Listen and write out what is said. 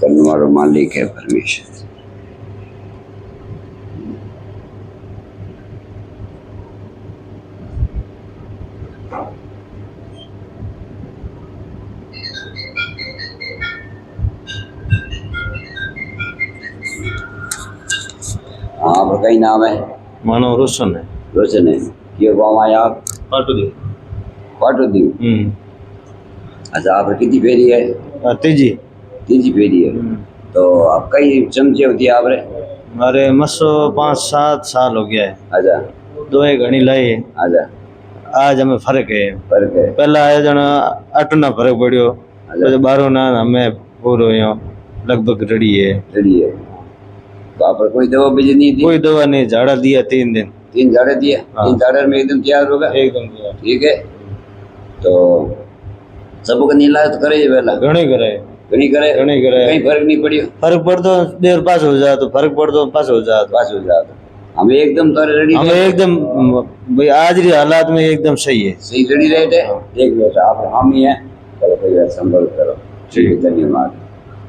हमारा मालिक है परमेश्वर। हाँ, आपका कई नाम है? मानो रोशन है। रोशन है। ये गाँव आए आप? पाटू दी। पाटू दी। अच्छा, आप कितनी फेरी है? तीजी। तीजी फेरी है। तो आप कई चमचे होती है आपरे? मारे मसो 5-7 साल हो गया है। अच्छा। दो एक घनी लाई है। अच्छा। आज हमें फर्क है। फर्क है। पहला आया जना अटना फर्क पड़ियो। अच्छा। तो 12 ना हमें पूरो यो लगभग रेडी है। रेडी है। तो आप कोई दवा भी नहीं दी? कोई दवा नहीं, झाड़ा दिया 3 दिन। 3 झाड़े दिए? हाँ। 3 झाड़े में एकदम तैयार होगा? एकदम तैयार। ठीक है। तो सबको नीला तो करे ही पहला? घणी करे। घणी करे? घणी करे। कहीं फर्क नहीं पड़ियो? फर्क पड़ तो देर पास हो जाए तो फर्क पड़ तो पास हो जाए। पास हो जाए। हमें एकदम तो रेडी? हमें एकदम भाई आज री हालात में एकदम सही है। सही रेडी रेट है। एक मिनट आप हम ही हैं, चलो कोई संपर्क करो। ठीक है, धन्यवाद।